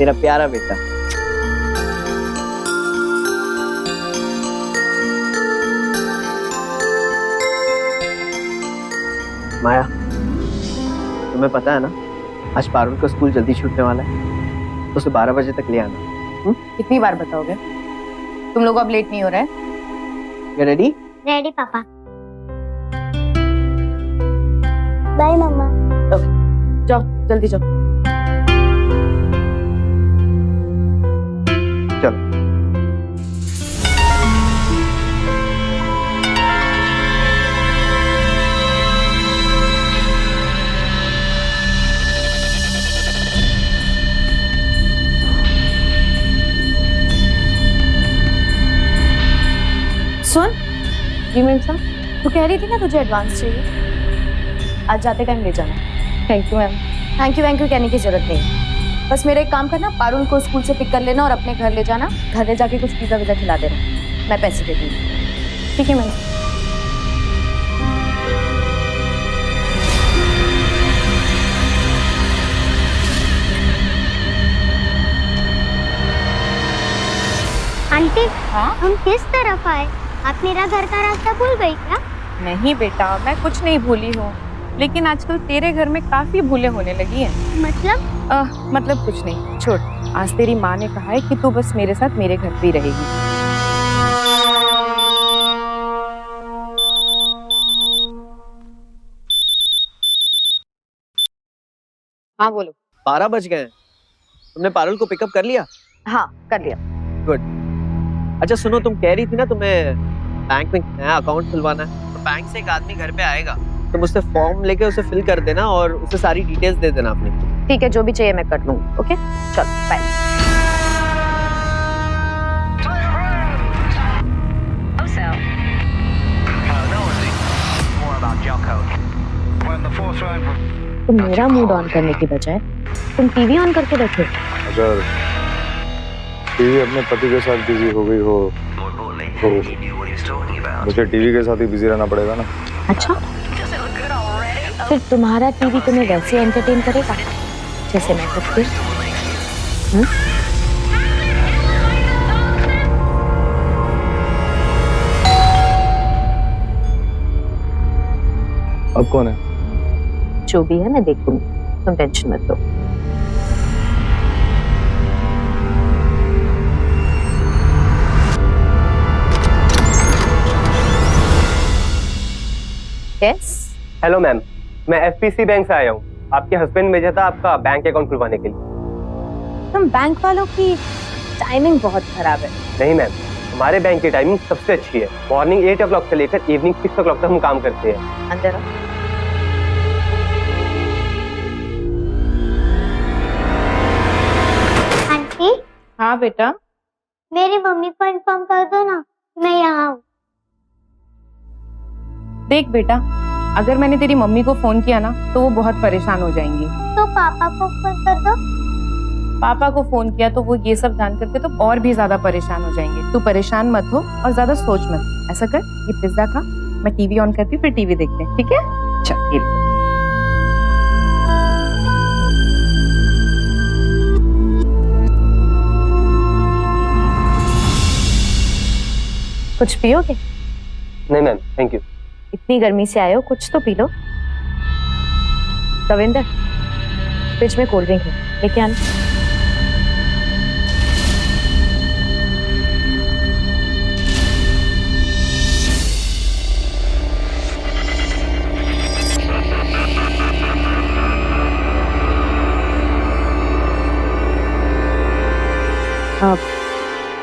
मेरा प्यारा बेटा। माया, तुम्हें पता है ना, आज पारुल का स्कूल जल्दी छूटने वाला है, तो उसे 12 बजे तक ले आना। कितनी बार बताओगे? तुम लोग अब लेट नहीं हो रहे? ये रेडी? रेडी पापा। बाय मम्मा। जाओ जल्दी जाओ। चलो। सुन, जी मैम साहब, तू कह रही थी ना तुझे एडवांस चाहिए, आज जाते टाइम ले जाना। Thank you ma'am. Thank you कहने की जरूरत नहीं, बस मेरा एक काम करना, पारुल को स्कूल से पिक कर लेना और अपने घर ले जाना, घर ले जाके कुछ पिज्जा विज़ा खिला देना, मैं पैसे दे दूँगी। ठीक है मैम। आंटी, हाँ? हम किस तरफ आए? आप मेरा घर का रास्ता भूल गई क्या? नहीं बेटा, मैं कुछ नहीं भूली हूँ, लेकिन आजकल तेरे घर में काफी भूले होने लगी हैं। मतलब कुछ नहीं, छोड़। आज तेरी माँ ने कहा है कि तू बस मेरे साथ मेरे घर पे ही रहेगी। हाँ बोलो। 12 बज गए हैं। तुमने पारुल को पिकअप कर लिया? हाँ कर लिया। गुड। अच्छा सुनो, तुम कह रही थी ना तुम्हें बैंक में नया अकाउंट खुलवाना है, तो बैंक से एक आदमी घर पे आएगा, तुम उससे फॉर्म लेके उसे फिल कर देना और उसे सारी डिटेल्स दे देना अपनी। ठीक है, जो भी चाहिए मैं कर लूँगी। ओके चल बाय। तुम मेरा मूड ऑन करने की बजाय तुम टीवी ऑन करके रखे। अगर टीवी अपने पति के साथ बिजी हो गई हो तो मुझे टीवी के साथ ही बिजी रहना पड़ेगा ना। अच्छा, फिर तुम्हारा टीवी तुम्हें वैसे एंटरटेन करेगा जैसे मैं करती हूँ? अब कौन है? जो भी है मैं देख लूंगी, तुम टेंशन मत लो। यस। हेलो मैम, मैं एफपीसी बैंक से आया हूँ। आपके हस्बैंड भेजा था आपका बैंक अकाउंट खुलवाने के लिए। तुम बैंक वालों की टाइमिंग बहुत खराब है। नहीं मैम, हमारे बैंक की टाइमिंग सबसे अच्छी है। मॉर्निंग 8 o'clock से लेकर इवनिंग 6 o'clock तक हम काम करते हैं। अंदर आओ। आंटी, हाँ बेटा। मेरी मम्मी को इन्फॉर्म कर दो ना, मैं यहाँ हूँ। देख बेटा, अगर मैंने तेरी मम्मी को फोन किया ना तो वो बहुत परेशान हो जाएंगी। तो पापा को फोन कर दो। पापा को फोन किया तो वो ये सब जान करके तो और भी ज्यादा परेशान हो जाएंगे। तू परेशान मत हो और ज्यादा सोच मत। ऐसा कर, ये पिज्जा खा, मैं टीवी ऑन करती हूँ, फिर टीवी देखते हैं, ठीक है? चल ये ले। कुछ पियोगे? नहीं मैम, थैंक यू। इतनी गर्मी से आए हो, कुछ तो पी लो। रविंदर, फ्रिज में कोल्ड ड्रिंक है, लेके आना।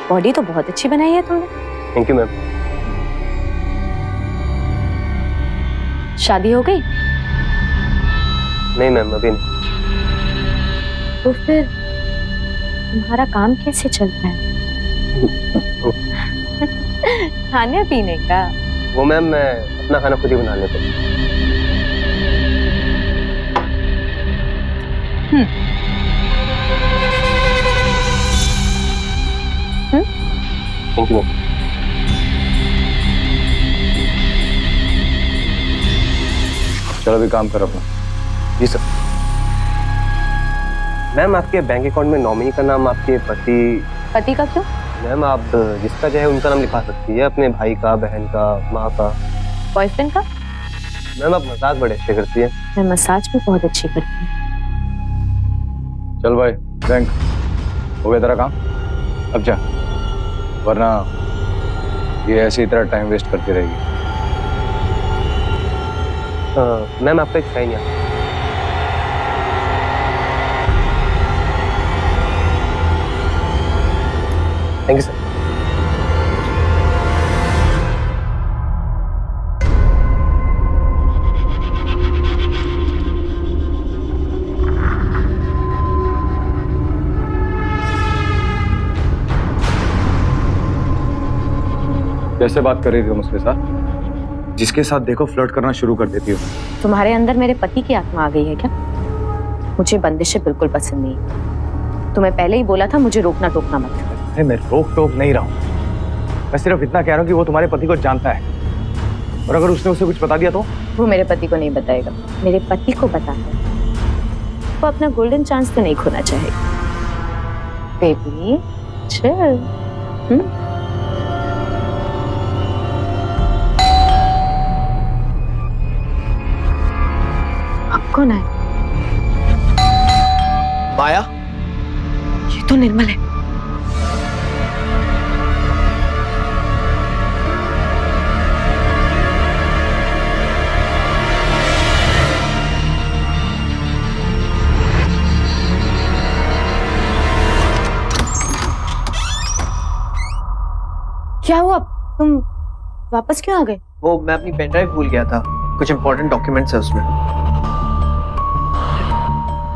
बॉडी तो बहुत अच्छी बनाई है तुमने। Thank you ma'am. शादी हो गई? नहीं मैम, अभी नहीं। तो फिर तुम्हारा काम कैसे चलता है? खाने पीने का? वो मैम, मैं अपना खाना खुद ही बना लेता हूँ। Thank you ma'am. चलो अभी काम कर अपना। जी सर। मैम आपके बैंक अकाउंट में नॉमिनी का नाम आपके पति का क्यों? मैम आप जिसका चाहे उनका नाम लिखा सकती है, अपने भाई का, बहन का, माँ का। बॉयफ्रेंड का? मैम आप मजाक बड़े अच्छे करती है। मैं मसाज भी बहुत अच्छी करती हूँ। चल भाई बैंक हो गया तेरा काम, अब जा, वरना ये ऐसी तरह टाइम वेस्ट करती रहेगी। मैम आपका एक साइन यहाँ। Thank you sir. कैसे बात कर रही थी तुम उसके साथ? जिसके साथ देखो फ्लर्ट करना शुरू कर देती हो। तुम्हारे अंदर मेरे पति की आत्मा आ गई है क्या? मुझे बंदिशें बिल्कुल पसंद नहीं। तुम्हें पहले ही बोला था मुझे रोकना टोकना मत। अरे मैं रोक टोक नहीं रहा हूँ, मैं सिर्फ इतना कह रहा हूँ कि वो तुम्हारे पति को जानता है, और अगर उसने उसे कुछ बता दिया तो? वो मेरे पति को नहीं बताएगा, मेरे पति को बताता है। वो अपना गोल्डन चांस तो नहीं खोना चाहेगा। बेबी चल। अब कौन है? माया, ये तो निर्मल है। क्या हुआ? तुम वापस क्यों आ गए? वो मैं अपनी पेन ड्राइव भूल गया था, कुछ इंपॉर्टेंट डॉक्यूमेंट्स है उसमें।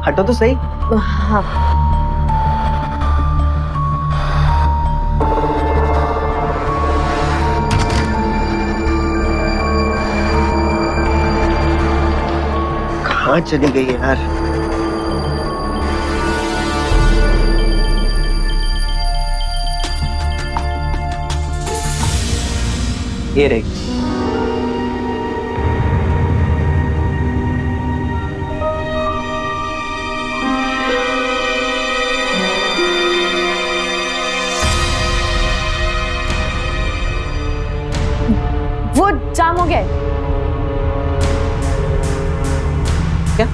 हटो तो सही। हाँ। कहाँ चली गई यार? ये रही। वो जाम हो गया है। क्या?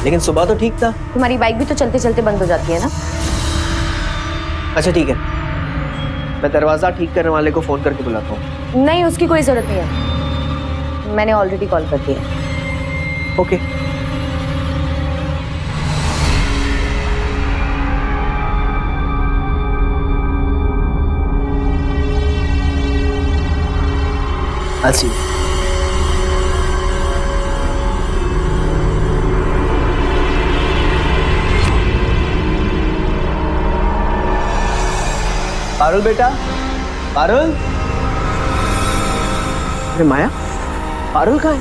लेकिन सुबह तो ठीक था। तुम्हारी बाइक भी तो चलते चलते बंद हो जाती है ना? अच्छा ठीक है, मैं दरवाजा ठीक करने वाले को फोन करके बुलाता हूँ। नहीं, उसकी कोई जरूरत नहीं है, मैंने ऑलरेडी कॉल कर दिया। Okay. I'll see you. Parul बेटा, पारुल। अरे माया, पारुल कहाँ है?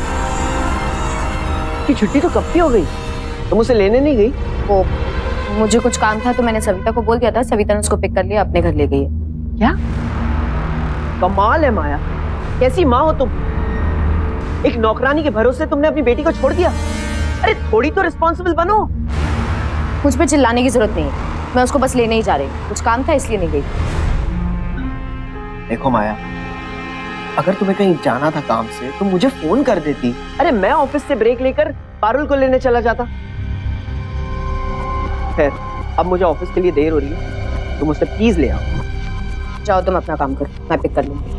की छुट्टी तो कब की हो गई, तुम उसे लेने नहीं गई? वो मुझे कुछ काम था तो मैंने सविता को बोल दिया था, सविता ने उसको पिक कर लिया, अपने घर ले गई है। क्या कमाल है माया, कैसी माँ हो तुम? एक नौकरानी के भरोसे तुमने अपनी बेटी को छोड़ दिया। अरे थोड़ी तो रिस्पॉन्सिबल बनो। मुझ पे चिल्लाने की जरूरत नहीं है, मैं उसको बस लेने ही जा रही हूँ, कुछ काम था इसलिए नहीं गई। देखो माया, अगर तुम्हें कहीं जाना था काम से तो मुझे फोन कर देती। अरे मैं ऑफिस से ब्रेक लेकर पारुल को लेने चला जाता। खैर, अब मुझे ऑफिस के लिए देर हो रही है, तुम उसे प्लीज ले आओ। जाओ तुम अपना काम करो, मैं पिक कर लूंगी।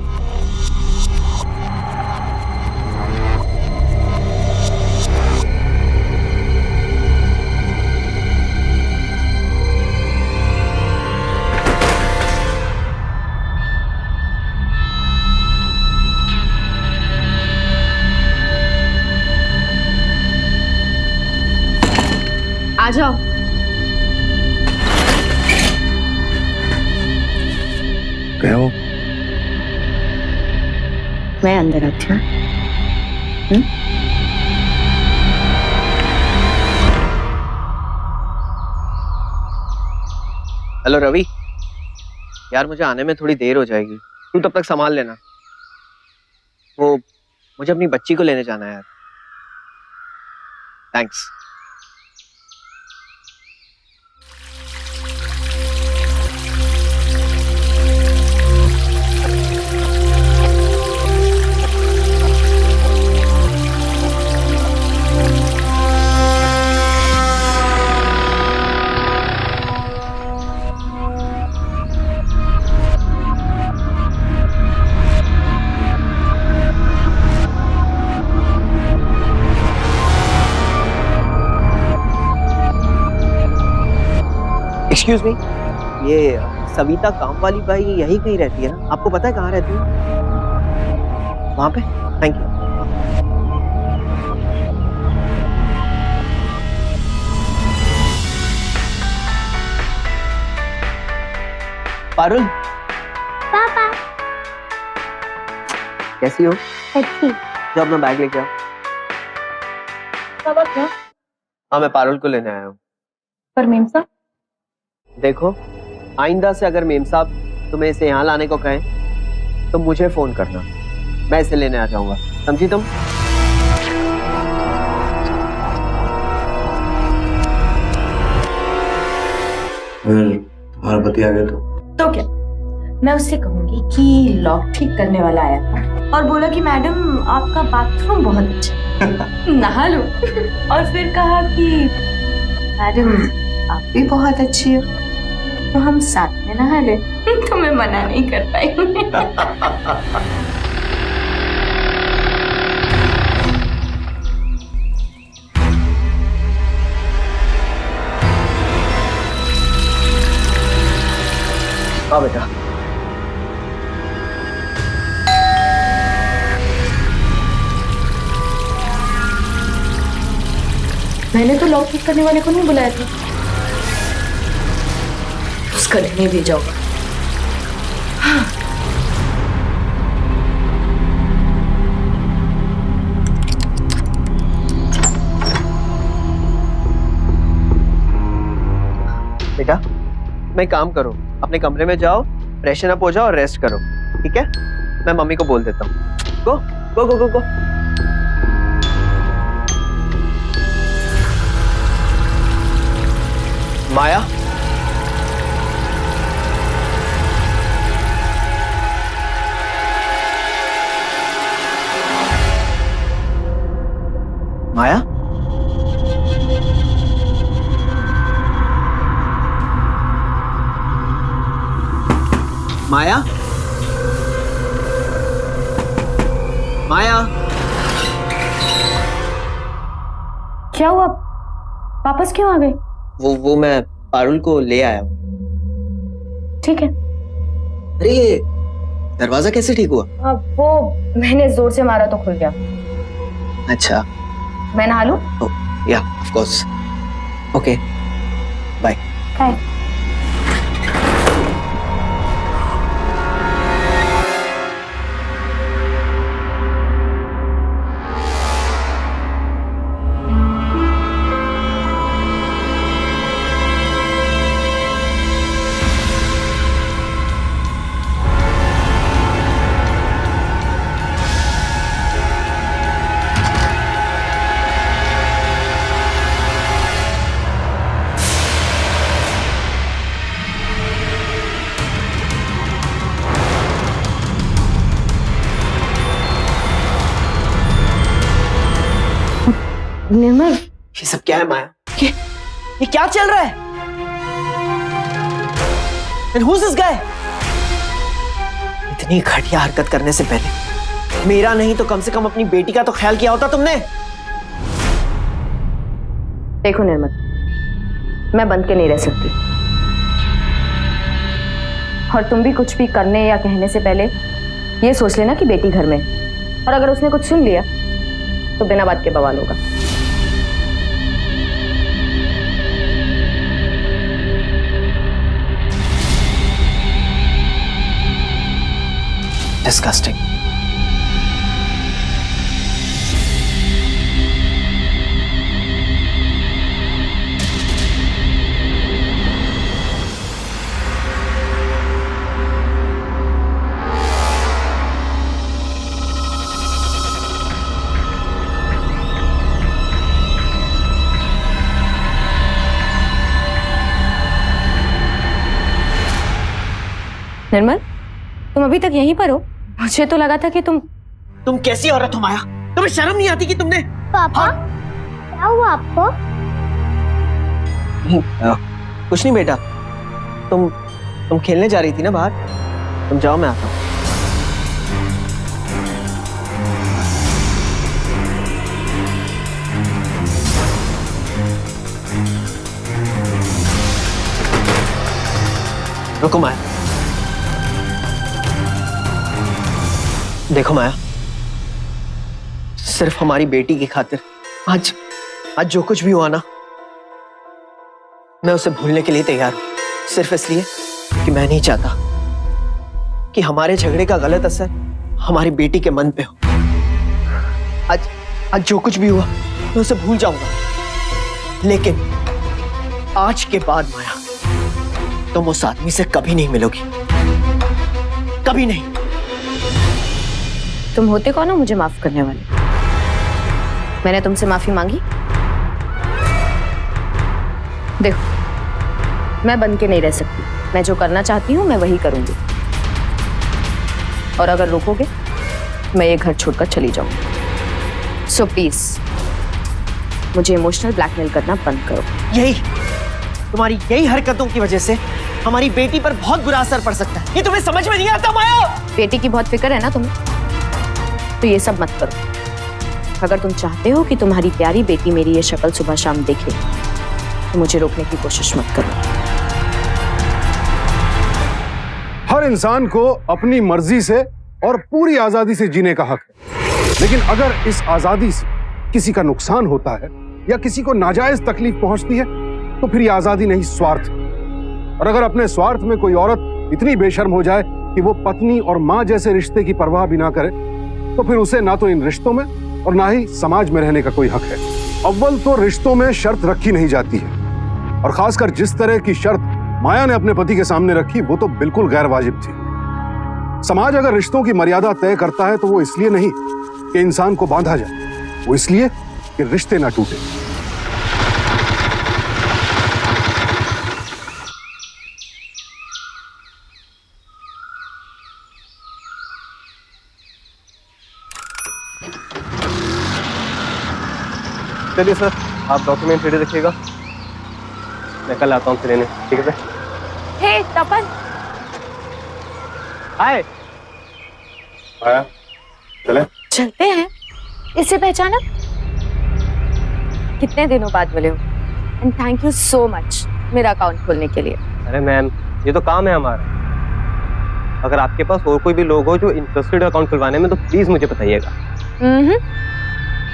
आ जाओ। क्या हो? मैं अंदर आती हूँ। हेलो रवि, यार मुझे आने में थोड़ी देर हो जाएगी, तू तब तक संभाल लेना। वो मुझे अपनी बच्ची को लेने जाना है यार। थैंक्स। एक्सक्यूज मी, ये सविता काम वाली बाई यही कहीं रहती है ना? आपको पता है कहाँ रहती है? वहां पे? Thank you. पारुल, पापा कैसी हो? अच्छी। जो अपना बैग लेके आओ। पापा क्या? हाँ, मैं पारुल को लेने आया हूँ। पर मेम साहब, देखो, आइंदा से अगर मेम साहब तुम्हें इसे यहाँ लाने को कहें तो मुझे फोन करना, मैं इसे लेने आ जाऊंगा, समझी तुम? तुम्हारा पति आ गया तो क्या, मैं उससे कहूंगी कि लॉक ठीक करने वाला आया था और बोला कि मैडम आपका बाथरूम बहुत अच्छा है। नहा लो। और फिर कहा कि मैडम आप भी बहुत अच्छी हो, तो हम साथ में नहा ले। तो मैं मना नहीं कर पाई। हाँ बेटा। मैंने तो लॉक ठीक करने वाले को नहीं बुलाया था, उसका लेने भेजा होगा। बेटा, मैं काम करो, अपने कमरे में जाओ, फ्रेशन अप हो जाओ और रेस्ट करो, ठीक है? मैं मम्मी को बोल देता हूँ। गो गो गो गो गो। माया, माया, माया, माया। क्या हुआ, वापस क्यों आ गए? वो मैं पारुल को ले आया हूँ। ठीक है। अरे ये दरवाजा कैसे ठीक हुआ? अब वो मैंने जोर से मारा तो खुल गया। अच्छा, मैं नहा लूं? या of course. Okay, bye. Bye. Nirmal, ये सब क्या है माया? ये क्या चल रहा है? And who's this guy? इतनी घटिया हरकत करने से पहले मेरा नहीं तो कम से कम अपनी बेटी का तो ख्याल किया होता तुमने। देखो निर्मल, मैं बंद के नहीं रह सकती, और तुम भी कुछ भी करने या कहने से पहले ये सोच लेना कि बेटी घर में है, और अगर उसने कुछ सुन लिया तो बिना बात के बवाल होगा। Disgusting. निर्मल, तुम अभी तक यहीं पर हो? मुझे तो लगा था कि तुम कैसी औरत हो माया? तुम्हें शर्म नहीं आती कि तुमने? पापा क्या हुआ आपको? कुछ नहीं बेटा, तुम खेलने जा रही थी ना बाहर, तुम जाओ, मैं आता हूँ। रुको माया, देखो माया, सिर्फ हमारी बेटी की खातिर आज जो कुछ भी हुआ ना, मैं उसे भूलने के लिए तैयार हूं, सिर्फ इसलिए कि मैं नहीं चाहता कि हमारे झगड़े का गलत असर हमारी बेटी के मन पे हो। आज जो कुछ भी हुआ मैं उसे भूल जाऊंगा, लेकिन आज के बाद माया तुम उस आदमी से कभी नहीं मिलोगी, कभी नहीं। तुम होते कौन हो मुझे माफ करने वाले? मैंने तुमसे माफी मांगी? देखो, मैं बन के नहीं रह सकती, मैं जो करना चाहती हूँ मैं वही करूंगी, और अगर रोकोगे मैं ये घर छोड़कर चली जाऊंगी। सो प्लीज मुझे इमोशनल ब्लैकमेल करना बंद करो। तुम्हारी यही हरकतों की वजह से हमारी बेटी पर बहुत बुरा असर पड़ सकता है, ये तुम्हें समझ में नहीं आता माया? बेटी की बहुत फिक्र है ना तुम्हें, तो ये सब मत करो। अगर तुम चाहते हो कि तुम्हारी प्यारी बेटी मेरी ये शक्ल सुबह शाम देखे, तो मुझे रोकने की कोशिश मत करो। हर इंसान को अपनी मर्जी से और पूरी आजादी से जीने का हक है, लेकिन अगर इस आजादी से किसी का नुकसान होता है या किसी को नाजायज तकलीफ पहुंचती है, तो फिर ये आजादी नहीं, स्वार्थ है। और अगर अपने स्वार्थ में कोई औरत इतनी बेशर्म हो जाए कि वो पत्नी और मां जैसे रिश्ते की परवाह भी ना करे, तो फिर उसे ना तो इन रिश्तों में और ना ही समाज में रहने का कोई हक है। अव्वल तो रिश्तों में शर्त रखी नहीं जाती है, और खासकर जिस तरह की शर्त माया ने अपने पति के सामने रखी, वो तो बिल्कुल गैर वाजिब थी। समाज अगर रिश्तों की मर्यादा तय करता है तो वो इसलिए नहीं कि इंसान को बांधा जाए, वो इसलिए कि रिश्ते ना टूटे। चलिए सर, आप डॉक्यूमेंट रेडी रखिएगा, मैं कल आता हूँ लेने, ठीक है सर? हे तपन, हाय। आया, चले? चलते हैं। इसे पहचाना? कितने दिनों बाद मिले हो, and thank you so much मेरा अकाउंट खोलने के लिए। अरे मैम, ये तो काम है हमारा। अगर आपके पास और कोई भी लोग हो जो इंटरेस्टेड अकाउंट खुलवाने में, तो प्लीज मुझे बताइएगा।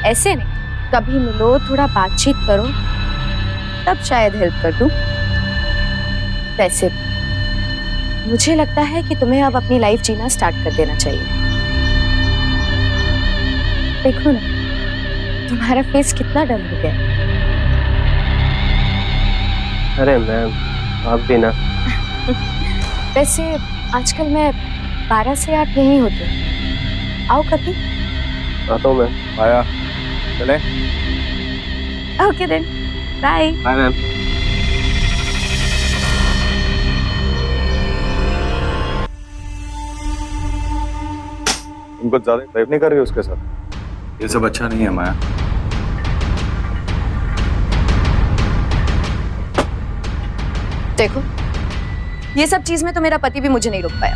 ऐसे नहीं, कभी मिलो, थोड़ा बातचीत करो, तब शायद हेल्प कर दूं। वैसे मुझे लगता है कि तुम्हें अब अपनी लाइफ जीना स्टार्ट कर देना चाहिए। देखो ना, तुम्हारा फेस कितना डल हो गया। अरे मैम, आप भी ना। वैसे आजकल मैं 12 से 8 यहीं होती हूँ, आओ कभी। आता हूँ मैम। आया, चले? Okay then, bye. Bye ma'am. तुम कुछ ज्यादा तारीफ नहीं कर रही हो उसके साथ, ये सब अच्छा नहीं है माया। देखो, ये सब चीज में तो मेरा पति भी मुझे नहीं रोक पाया,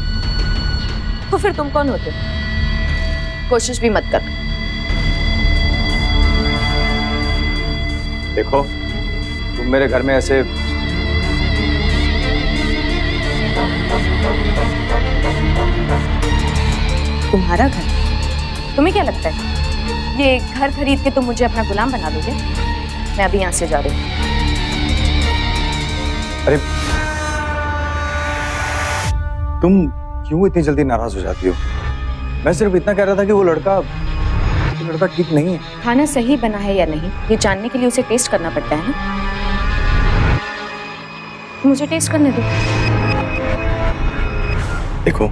तो फिर तुम कौन होते हो? कोशिश भी मत कर। देखो, तुम मेरे घर में ऐसे तुम्हारा घर? तुम्हें क्या लगता है ये घर खरीद के तुम मुझे अपना गुलाम बना दोगे? मैं अभी यहाँ से जा रही हूँ। अरे तुम क्यों इतनी जल्दी नाराज हो जाती हो? मैं सिर्फ इतना कह रहा था कि वो लड़का ठीक नहीं है। खाना सही बना है या नहीं, ये जानने के लिए उसे टेस्ट करना पड़ता है ना। मुझे टेस्ट करने दो। देखो,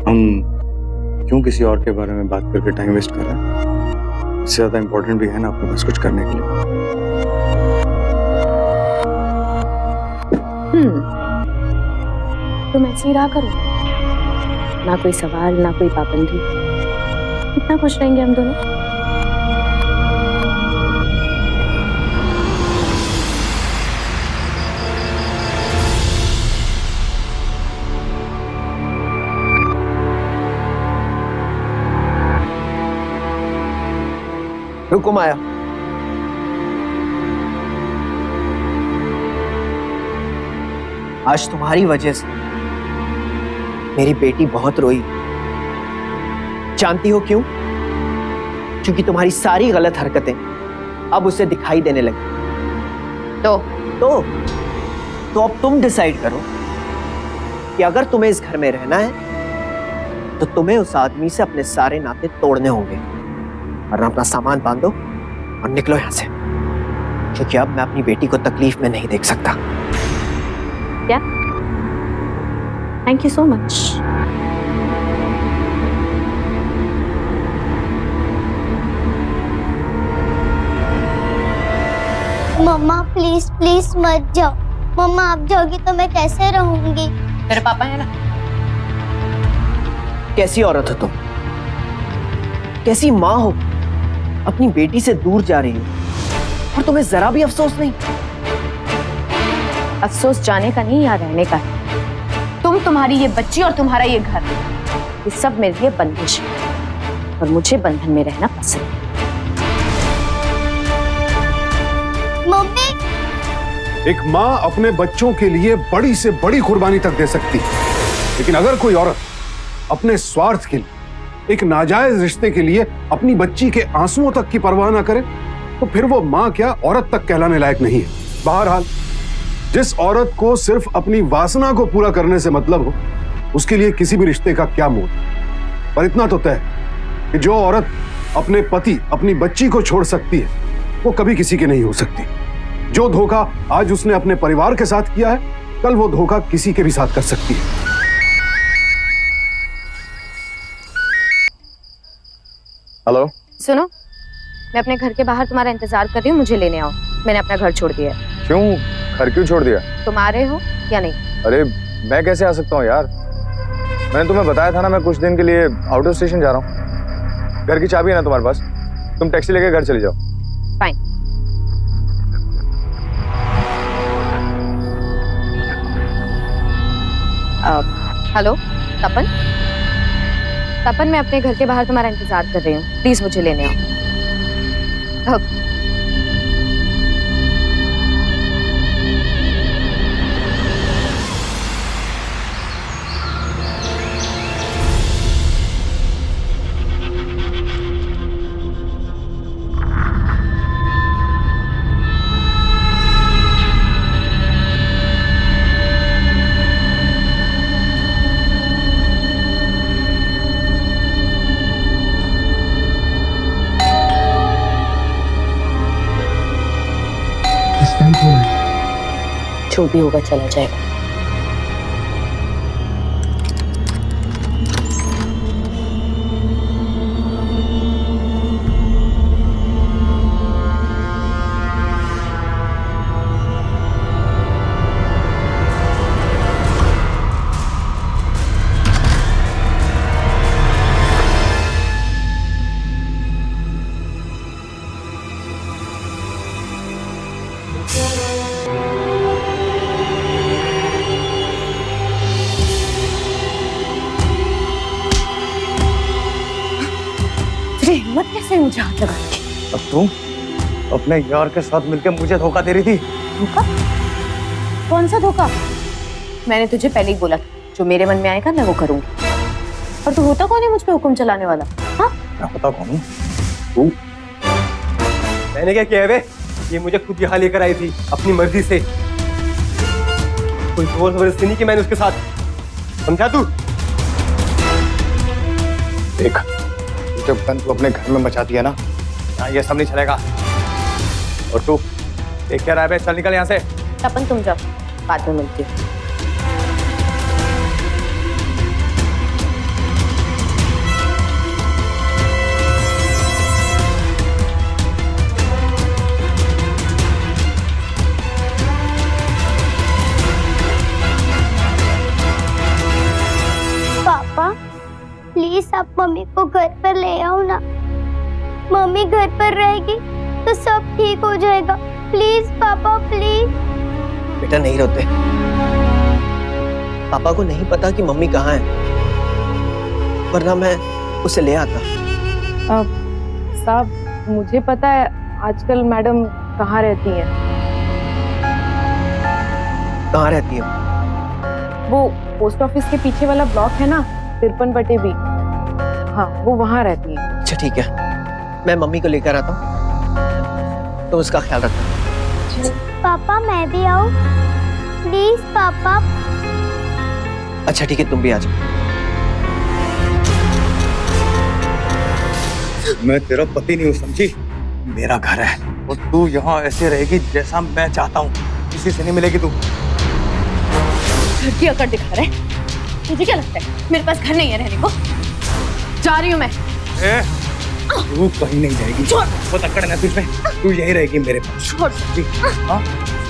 हम क्यों किसी और के बारे में बात करके टाइम वेस्ट कर रहे हैं? इससे ज्यादा इम्पोर्टेंट भी है ना अपने पास कुछ करने के लिए। तुम ऐसे ही रहा करो, ना कोई सवाल ना कोई पाबंदी, कितना खुश रहेंगे हम दोनों। रुको माया, आज तुम्हारी वजह से मेरी बेटी बहुत रोई। जानती हो क्यों? क्योंकि तुम्हारी सारी गलत हरकतें अब उसे दिखाई देने लगी। तो अब तुम डिसाइड करो कि अगर तुम्हें इस घर में रहना है तो तुम्हें उस आदमी से अपने सारे नाते तोड़ने होंगे, वरना अपना सामान बांधो और निकलो यहां से, क्योंकि अब मैं अपनी बेटी को तकलीफ में नहीं देख सकता। क्या? Thank you so much. मम्मा प्लीज प्लीज मत जाओ। मम्मा आप जाओगी तो मैं कैसे रहूंगी? तेरे पापा है ना। कैसी औरत हो तुम? कैसी माँ हो? अपनी बेटी से दूर जा रही हो और तुम्हें जरा भी अफसोस नहीं? अफसोस जाने का नहीं, यहाँ रहने का है। तुम्हारी ये बच्ची और तुम्हारा ये घर, ये सब मेरे लिए बंदिश है और मुझे बंधन में रहना पसंद है। मम्मी एक माँ अपने बच्चों के लिए बड़ी से बड़ी कुर्बानी तक दे सकती है, लेकिन अगर कोई औरत अपने स्वार्थ के लिए, एक नाजायज रिश्ते के लिए अपनी बच्ची के आंसुओं तक की परवाह ना करे तो फिर वो माँ क्या औरत तक कहलाने लायक नहीं है। बहरहाल जिस औरत को सिर्फ अपनी वासना को पूरा करने से मतलब हो, उसके लिए किसी भी रिश्ते का क्या मोल। पर इतना तो तय है कि जो औरत अपने पति, अपनी बच्ची को छोड़ सकती है, वो कभी किसी की नहीं हो सकती। जो धोखा आज उसने अपने परिवार के साथ किया है, कल वो धोखा किसी के भी साथ कर सकती है। हेलो। सुनो, मैं अपने घर के बाहर तुम्हारा इंतजार कर रही हूँ, मुझे लेने आओ। मैंने अपना घर छोड़ दिया है। क्यों? घर क्यों छोड़ दिया? तुम आ रहे हो या नहीं? अरे मैं कैसे आ सकता हूँ यार? मैंने तुम्हें बताया था ना, मैं कुछ दिन के लिए आउट ऑफ स्टेशन जा रहा हूँ। घर की चाबी है ना तुम्हारे पास? तुम टैक्सी लेके घर चले जाओ। फाइन। हेलो तपन, तपन मैं अपने घर के बाहर तुम्हारा इंतजार कर रही हूँ, प्लीज मुझे लेने आओ। ओके। जो भी होगा चला जाएगा। हिम्मत कैसे है मुझे हाथ लगाने की? अब तुम अपने यार के साथ मिलकर मुझे धोखा दे रही थी। धोखा? कौन सा धोखा? मैंने तुझे पहले ही बोला था, जो मेरे मन में आएगा मैं वो करूंगी। और तू होता कौन है मुझ पे हुक्म चलाने वाला? हाँ? मैं पता कौन हूँ? तू? मैंने क्या किया है बे? ये मुझे खुद यहाँ लेकर आई थी अपनी मर्जी से। कोई जोर जबरदस्ती नहीं कि मैंने उसके साथ। समझा तू? देख, जब गन तू अपने घर में मचा दिया ना, यहाँ ये सब नहीं चलेगा। और तू देख क्या रहा है बे? चल निकल यहाँ से। तपन तुम जाओ, बाद में मिलती हूँ। पापा प्लीज आप मम्मी को घर पर ले आओ ना। मम्मी घर पर रहेगी तो सब ठीक हो जाएगा। प्लीज पापा प्लीज। बेटा नहीं रोते। पापा को नहीं पता कि मम्मी कहाँ है, वरना मैं उसे ले आता। साहब मुझे पता है आजकल मैडम कहाँ रहती हैं। कहाँ रहती है? वो पोस्ट ऑफिस के पीछे वाला ब्लॉक है ना, 53/20। हाँ, वो वहाँ रहती है। अच्छा ठीक है, मैं मम्मी को लेकर आता हूँ, तो उसका ख्याल रखना। पापा मैं भी आऊँ प्लीज पापा। अच्छा ठीक है, तुम भी आ जाओ। मैं तेरा पति नहीं हूँ, समझी? मेरा घर है और तू यहाँ ऐसे रहेगी जैसा मैं चाहता हूँ, किसी से नहीं मिलेगी तू। घर की अकड़ दिखा रहे, मुझे क्या लगता है मेरे पास घर नहीं है रहने को? जा रही हूँ मैं। तू कहीं नहीं जाएगी। वो अकड़ ना तुझ में, तू यही रहेगी मेरे पास। छोड़। जी, हाँ?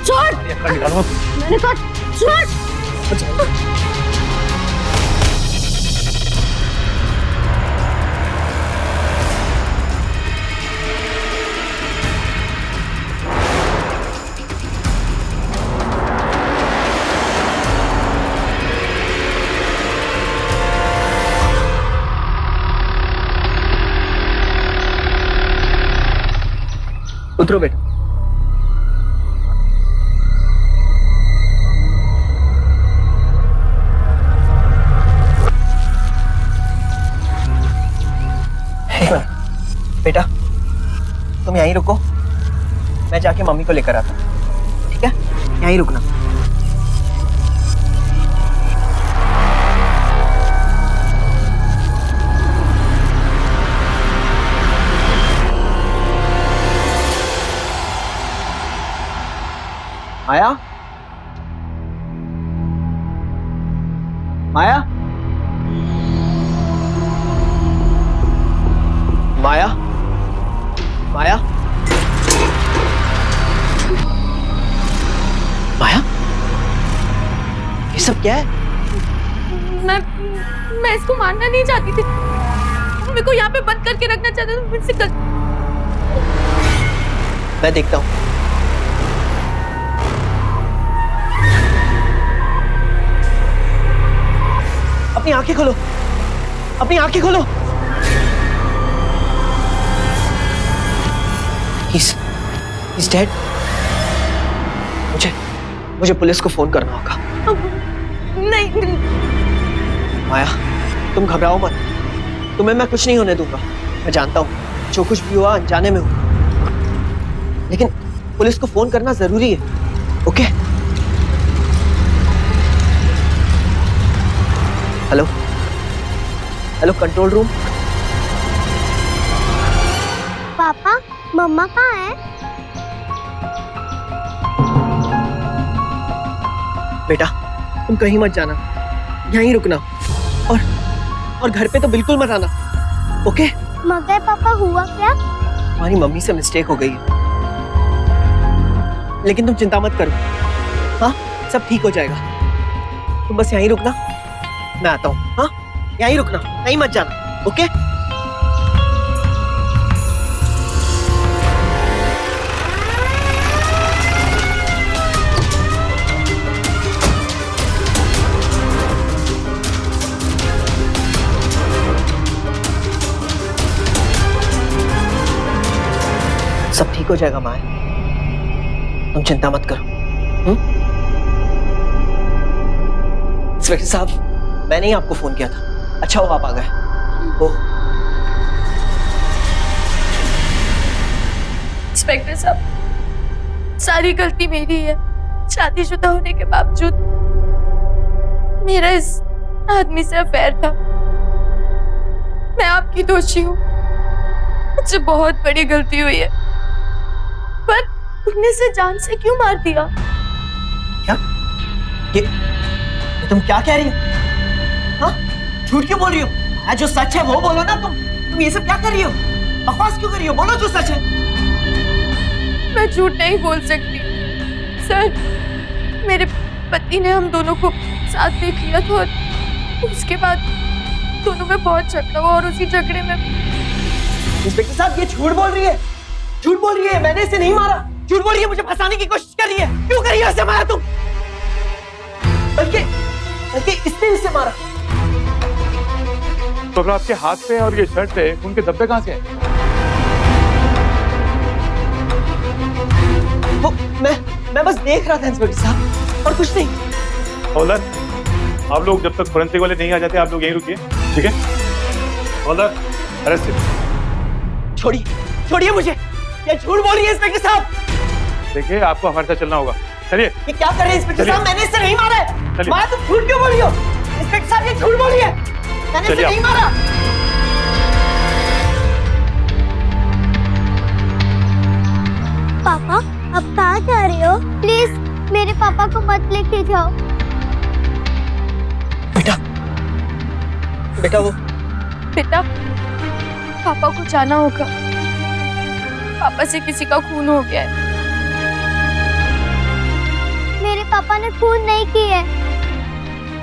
छोड़। ये अकड़ निकालो। मैंने कहा छोड़। उतरो बेटा। एक मिनट बेटा, तुम यहीं रुको, मैं जाके मम्मी को लेकर आता हूँ, ठीक है? यहीं रुकना। माया, माया, माया, माया, माया, ये सब क्या है? मैं इसको मारना नहीं चाहती थी, मेरे को यहाँ पे बंद करके रखना चाहता था, मुझसे मैं देखता हूँ। अपनी आंखें खोलो, अपनी आंखें खोलो। He's dead. मुझे पुलिस को फोन करना होगा। नहीं। माया, तुम घबराओ मत, तुम्हें मैं कुछ नहीं होने दूंगा। मैं जानता हूँ जो कुछ भी हुआ अनजाने में हुआ, लेकिन पुलिस को फोन करना जरूरी है। Okay? Hello, hello control room. पापा मम्मा कहाँ है? बेटा तुम कहीं मत जाना, यहीं रुकना, और घर पे तो बिल्कुल मत आना। ओके? मगर पापा हुआ क्या? हमारी मम्मी से मिस्टेक हो गई है, लेकिन तुम चिंता मत करो। हाँ, सब ठीक हो जाएगा। तुम बस यहीं रुकना, मैं आता हूँ। हाँ, यहीं रुकना, कहीं मत जाना। ओके? सब ठीक हो जाएगा माया, तुम चिंता मत करो। इंस्पेक्टर साहब, मैंने ही आपको फोन किया था, अच्छा हुआ आप आ गए। ओह, इंस्पेक्टर साहब, सारी गलती मेरी है। शादीशुदा होने के बावजूद मेरा इस आदमी से अफेयर था। मैं आपकी दोषी हूँ, मुझसे बहुत बड़ी गलती हुई है, पर तुमने इसे जान से क्यों मार दिया? क्या? ये तुम क्या कह रही हो? हाँ? झूठ क्यों बोल रही हो? जो सच है वो बोलो ना। तुम ये सब क्या कर रही हो? बकवास क्यों कर रही हो? बोलो जो सच है। मैं झूठ नहीं बोल सकती सर, मेरे पति ने हम दोनों को साथ देख लिया था और उसके बाद दोनों में बहुत झगड़ा हुआ और उसी झगड़े में। इंस्पेक्टर साहब, ये झूठ बोल रही है, झूठ बोल रही है। मैंने इसे नहीं मारा, झूठ बोल रही है, मुझे फंसाने की कोशिश कर रही है। क्यों कर रही है इसे मारा तुम? बल्कि इसने इसे मारा। तो अगर आपके हाथ पे और ये शर्ट पे उनके धब्बे कहाँ से हैं? वो मैं बस देख रहा था इंस्पेक्टर साहब, और कुछ नहीं। हौलदार, आप लोग जब तक फोरेंसिक वाले नहीं आ जाते आप लोग यहीं रुकिए, ठीक है? हवलदार, अरेस्ट हिम। छोड़िए, छोड़िए मुझे। क्या झूठ बोल रही है इंस्पेक्टर साहब? देखिए, आपको हमारे साथ चलना होगा। चलिए। ये क्या कर रहे हैं इंस्पेक्टर साहब? मैंने इससे नहीं मारा है। चलिए। मारा तो झूठ क्यों बोली हो? इंस्पेक्टर साहब, ये झूठ बोली है। मैंने इसे चलिए नहीं मारा। पापा, अब कहाँ जा रहे हो? प्लीज मेरे पापा को मत लेके जाओ। बेटा वो बेटा, पापा को जाना होगा। पापा से किसी का खून हो गया है। मेरे पापा ने खून नहीं किया है।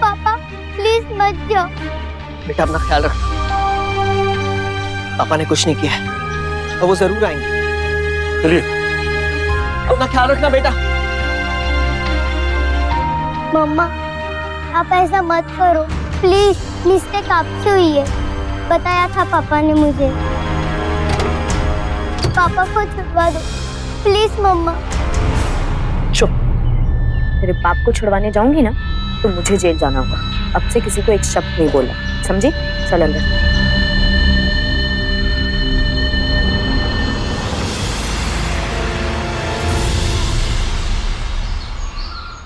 पापा प्लीज मत जाओ। बेटा अपना ख्याल रखना। पापा ने कुछ नहीं किया है और वो जरूर आएंगे। चलिए। अपना ख्याल रखना बेटा। मम्मा, आप ऐसा मत करो प्लीज। मिस्टेक आपसे हुई है, बताया था पापा ने मुझे। पापा को छुड़वा दो प्लीज मम्मा। चुप। तेरे बाप को छुड़वाने जाऊंगी ना तो मुझे जेल जाना होगा। अब से किसी को एक शब्द नहीं बोला, समझी? चल अंदर।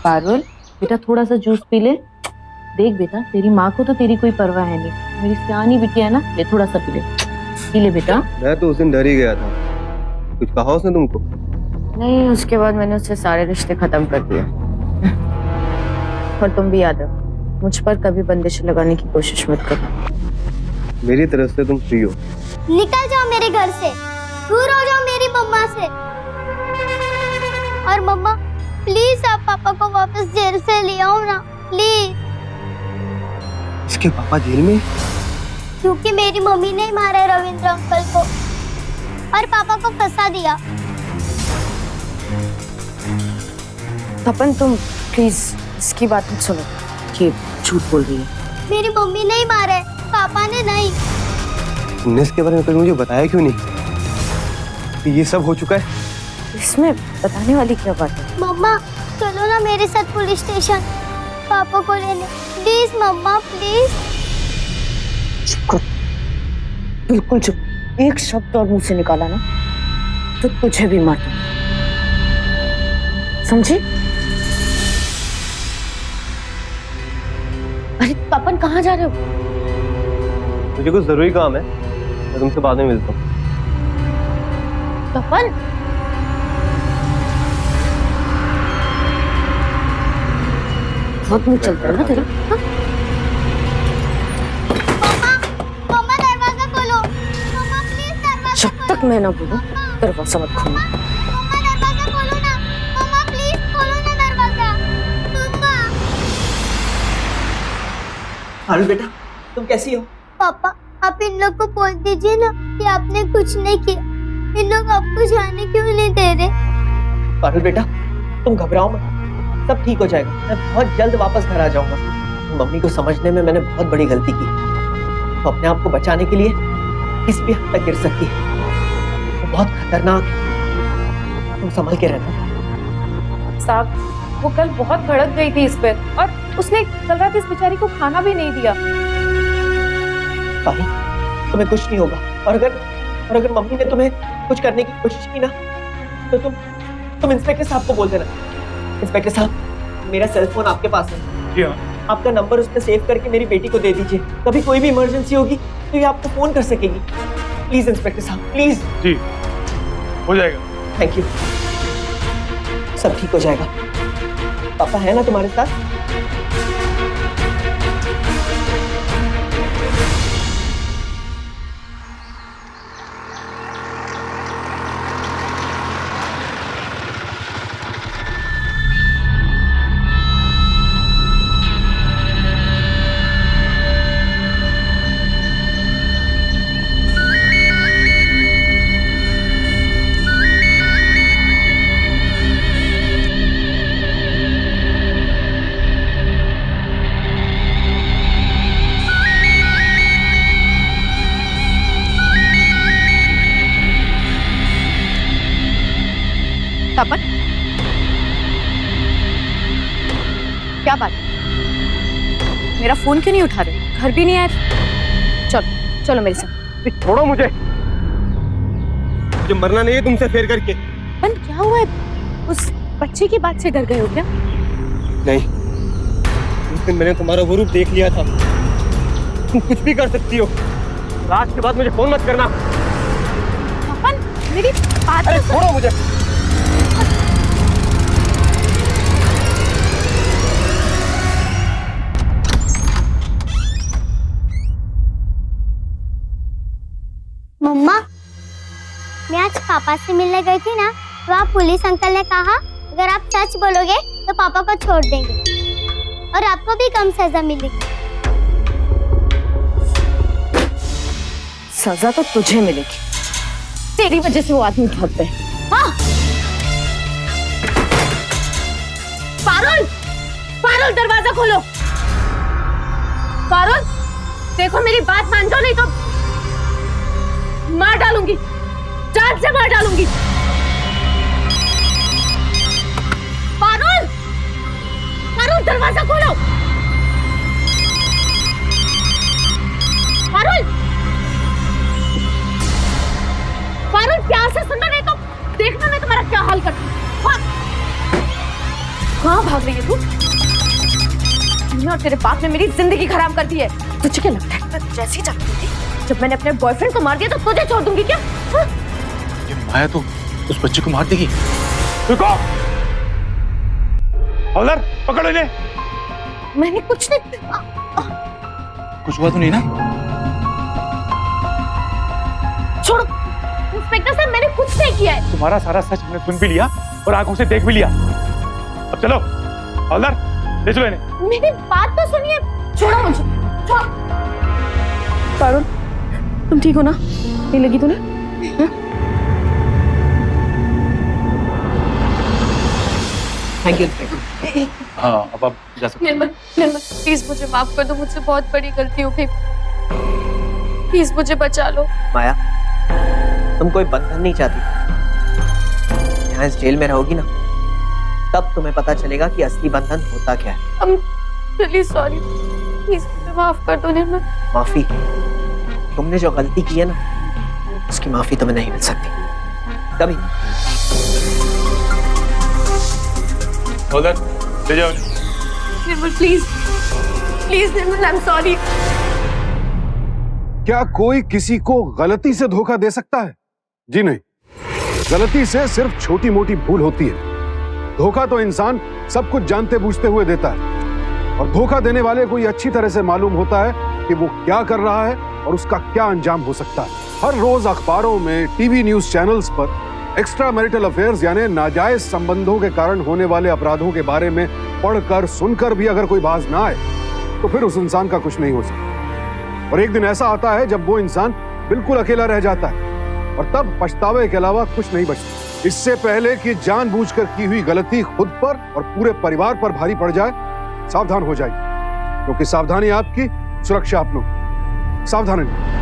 पारुल, बेटा थोड़ा सा जूस पी ले। देख बेटा, तेरी माँ को तो तेरी कोई परवाह है नहीं, मेरी सियानी बिटिया है ना, ले थोड़ा सा पी ले बेटा। मैं तो उस दिन डर ही गया था। कुछ कहा उसने तुमको? नहीं, उसके बाद मैंने उससे सारे रिश्ते खत्म कर दिए। और तुम भी याद रखो, मुझ पर कभी बंदिश लगाने की कोशिश मत करना। मेरी तरफ से तुम फ्री हो। निकल जाओ मेरे घर से, दूर हो जाओ मेरी मम्मा से। और मम्मा प्लीज आप पापा को वापस जेल से ले आओ ना प्लीज। इसके पापा जेल में? क्योंकि मेरी मम्मी ने मारा रविंद्र अंकल को और पापा को फंसा दिया। तपन, तुम प्लीज इसकी बात मत सुनो। ये झूठ बोल रही है। मेरी मम्मी ने ही मारा है, पापा ने नहीं। तुमने इसके बारे में कभी मुझे बताया क्यों नहीं कि ये सब हो चुका है? इसमें बताने वाली क्या बात है? मम्मा चलो ना मेरे साथ पुलिस स्टेशन, पापा को लेने प्लीज मम्मा प्लीज। चुप कर, बिल्कुल चुप। एक शब्द और मुंह से निकाला ना तो तुझे भी मार दूंगा, समझी? अरे तपन, कहाँ जा रहे हो? मुझे कुछ जरूरी काम है, मैं तुमसे बाद में मिलता हूँ। तपन, बहुत मुंह चलता है ना तेरा। हाँ? मम्मा मम्मा दरवाजा खोलो। मम्मा प्लीज दरवाजा जब तक मैं ना बोलूं दरवाजा मत खोलना। मम्मा दरवाजा खोलो ना। मम्मा प्लीज खोलो ना दरवाजा। मम्मा। हारू बेटा, तुम कैसी हो? पापा आप इन लोग को बोल दीजिए ना कि आपने कुछ नहीं किया। इन लोग आपको जाने क्यों नहीं दे रहे? पारुल बेटा, तुम घबराओ मत, सब ठीक हो जाएगा। मैं बहुत जल्द वापस घर आ जाऊंगा। मम्मी को समझने में मैंने बहुत बड़ी गलती की। तो अपने आप को बचाने के लिए किसी भी हद तक गिर सकती है। वो बहुत खतरनाक है, तुम संभल के रहना। साहब, वो कल बहुत भड़क गई थी इस पर और उसने कल रात इस बेचारी को खाना भी नहीं दिया। पारुल, तुम्हें कुछ नहीं होगा। और अगर मम्मी ने तुम्हें कुछ करने की कोशिश की ना तो तुम इंस्पेक्टर साहब को बोल देना। इंस्पेक्टर साहब, मेरा सेल फोन आपके पास है। जी हाँ। आपका नंबर उसमें सेव करके मेरी बेटी को दे दीजिए। कभी कोई भी इमरजेंसी होगी तो ये आपको फोन कर सकेगी। प्लीज इंस्पेक्टर साहब, प्लीज। जी, हो जाएगा। Thank you. सब ठीक हो जाएगा। पापा है ना तुम्हारे साथ? तपन, क्या बात? मेरा फोन क्यों नहीं उठा रहे? घर भी नहीं आए? चलो चलो मेरे साथ। छोड़ो मुझे मरना नहीं है तुमसे फेर करके। बन क्या हुआ है? उस बच्चे की बात से डर गए हो क्या? नहीं, उस दिन मैंने तुम्हारा वो रूप देख लिया था। तुम कुछ भी कर सकती हो। आज के बाद मुझे फोन मत करना। अपन मेरी बात अरे छोड़ो मुझे। मम्मा, मैं आज पापा से मिलने गई थी ना, तो आप पुलिस अंकल ने कहा अगर आप सच बोलोगे तो पापा को छोड़ देंगे और आपको भी कम सजा मिलेगी। सजा तो तुझे मिलेगी, तेरी वजह से वो आदमी भाग गए। हाँ पारुल, पारुल दरवाजा खोलो। पारुल देखो मेरी बात मान जाओ, नहीं तो मार डालूंगी, जान से मार डालूंगी। पारुल, पारुल दरवाजा खोलो। पारुल, पारुल प्यार से सुनना, नहीं तो देखना मैं तुम्हारा क्या हाल करती हूँ। कहाँ भाग रही है तू? तूने और तेरे बाप ने मेरी जिंदगी खराब कर दी है। तुझे क्या लगता है मैं जैसी चाहती थी, जब मैंने अपने बॉयफ्रेंड को मार दिया तो तुझे छोड़ दूंगी क्या? हाँ? ये माया तो उस बच्चे को मार देगी। रुको, हवलदार पकड़ो इन्हें। मैंने कुछ नहीं। कुछ हुआ तो नहीं ना? छोड़ो इंस्पेक्टर साहब, मैंने कुछ नहीं किया है। तुम्हारा सारा सच हमने सुन भी लिया और आंखों से देख भी लिया। अब चलो हवलदार, ले चलो इन्हें। मेरी बात तो सुनिए। छोड़ो मुझे, छोड़ो। पारुल तुम ठीक हो ना? नहीं लगी तूने? Thank you. हाँ, अब आप जा सकते निर्मल, निर्मल प्लीज मुझे माफ कर दो, मुझसे बहुत बड़ी गलती हो गई। प्लीज मुझे बचा लो। माया, तुम कोई बंधन नहीं चाहती। यहाँ इस जेल में रहोगी ना, तब तुम्हें पता चलेगा कि असली बंधन होता क्या है। I'm really sorry. प्लीज मुझे माफ कर दो निर्मल। माफी? तुमने जो गलती की है ना, उसकी माफी तुम्हें नहीं मिल सकती कभी। हवलदार ले जाओ इन्हें। Nirmal please, please Nirmal, I am sorry. क्या कोई किसी को गलती से धोखा दे सकता है? जी नहीं, गलती से सिर्फ छोटी मोटी भूल होती है। धोखा तो इंसान सब कुछ जानते बूझते हुए देता है, और धोखा देने वाले को ये अच्छी तरह से मालूम होता है कि वो क्या कर रहा है और उसका क्या अंजाम हो सकता है। हर रोज अखबारों में, टीवी न्यूज चैनल्स पर एक्स्ट्रा मैरिटल अफेयर्स यानी नाजायज संबंधों के कारण होने वाले अपराधों के बारे में पढ़कर सुनकर भी अगर कोई बाज ना आए तो फिर उस इंसान का कुछ नहीं हो सकता। और एक दिन ऐसा आता है जब वो इंसान बिल्कुल अकेला रह जाता है, और तब पछतावे के अलावा कुछ नहीं बचता। इससे पहले कि जानबूझकर की हुई गलती खुद पर और पूरे परिवार पर भारी पड़ जाए, सावधान हो जाइए, क्योंकि सावधानी आपकी सुरक्षा आप लोग। सावधान रहिए।